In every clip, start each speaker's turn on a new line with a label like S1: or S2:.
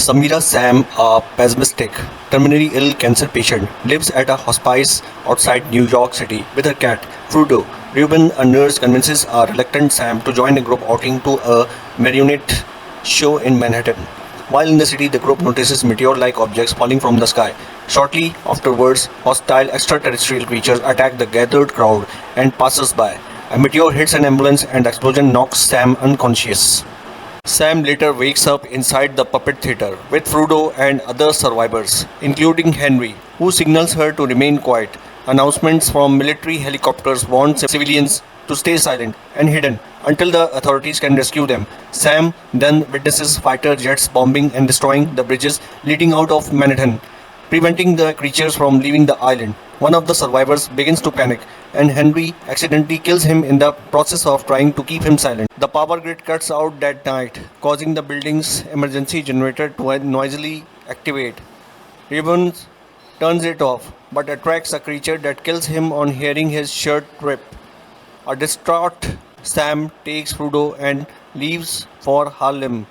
S1: Samira Sam, a pessimistic, terminally ill cancer patient, lives at a hospice outside New York City with her cat, Frodo. Reuben, a nurse, convinces a reluctant Sam to join a group outing to a marionette show in Manhattan. While in the city, the group notices meteor-like objects falling from the sky. Shortly afterwards, hostile extraterrestrial creatures attack the gathered crowd and passersby. A meteor hits an ambulance and the explosion knocks Sam unconscious. Sam later wakes up inside the puppet theater with Frodo and other survivors, including Henri, who signals her to remain quiet. Announcements from military helicopters warn civilians to stay silent and hidden until the authorities can rescue them. Sam then witnesses fighter jets bombing and destroying the bridges leading out of Manhattan, preventing the creatures from leaving the island. One of the survivors begins to panic, and Henry accidentally kills him in the process of trying to keep him silent. The power grid cuts out that night, causing the building's emergency generator to noisily activate. Reuben turns it off, but attracts a creature that kills him on hearing his shirt rip. A distraught Sam takes Frodo and leaves for Harlem.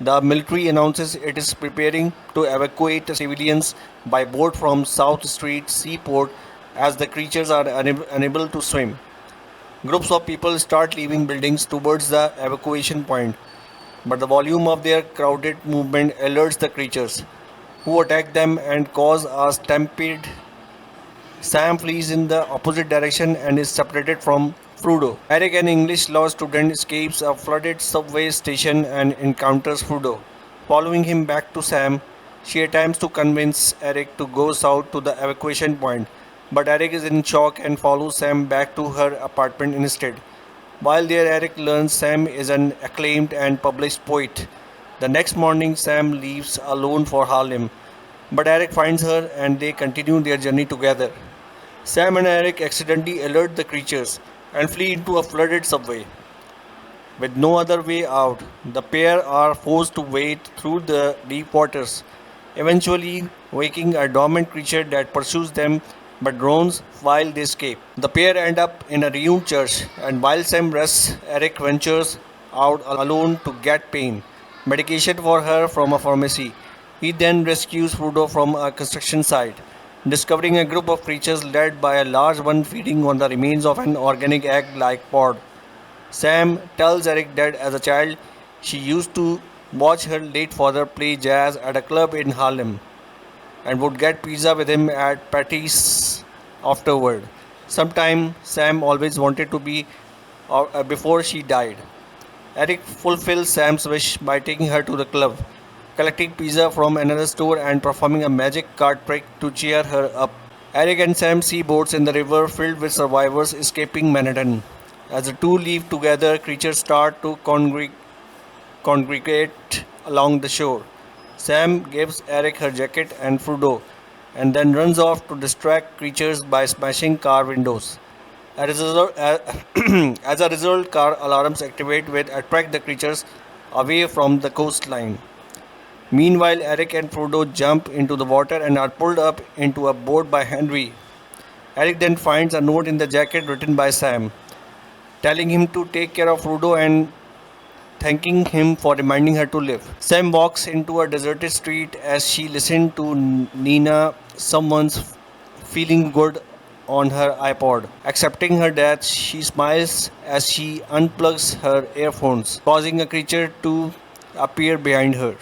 S1: The military announces it is preparing to evacuate civilians by boat from South Street Seaport as the creatures are unable to swim. Groups of people start leaving buildings towards the evacuation point, but the volume of their crowded movement alerts the creatures, who attack them and cause a stampede. Sam flees in the opposite direction and is separated from Frodo. Eric, an English law student, escapes a flooded subway station and encounters Frodo. Following him back to Sam, she attempts to convince Eric to go south to the evacuation point, but Eric is in shock and follows Sam back to her apartment instead. While there, Eric learns Sam is an acclaimed and published poet. The next morning, Sam leaves alone for Harlem, but Eric finds her and they continue their journey together. Sam and Eric accidentally alert the creatures and flee into a flooded subway. With no other way out, the pair are forced to wade through the deep waters, eventually waking a dormant creature that pursues them but drones while they escape. The pair end up in a ruined church, and while Sam rests, Eric ventures out alone to get pain medication for her from a pharmacy. He then rescues Frodo from a construction site, discovering a group of creatures led by a large one feeding on the remains of an organic egg-like pod. Sam tells Eric that as a child, she used to watch her late father play jazz at a club in Harlem and would get pizza with him at Patty's afterward. Sometime Sam always wanted to be before she died. Eric fulfills Sam's wish by taking her to the club, collecting pizza from another store and performing a magic card trick to cheer her up. Eric and Sam see boats in the river filled with survivors escaping Manhattan. As the two leave together, creatures start to congregate along the shore. Sam gives Eric her jacket and Frodo, and then runs off to distract creatures by smashing car windows. As a result, car alarms activate which attract the creatures away from the coastline. Meanwhile, Eric and Frodo jump into the water and are pulled up into a boat by Henry. Eric then finds a note in the jacket written by Sam, telling him to take care of Frodo and thanking him for reminding her to live. Sam walks into a deserted street as she listens to Nina, someone's feeling good on her iPod. Accepting her death, she smiles as she unplugs her earphones, causing a creature to appear behind her.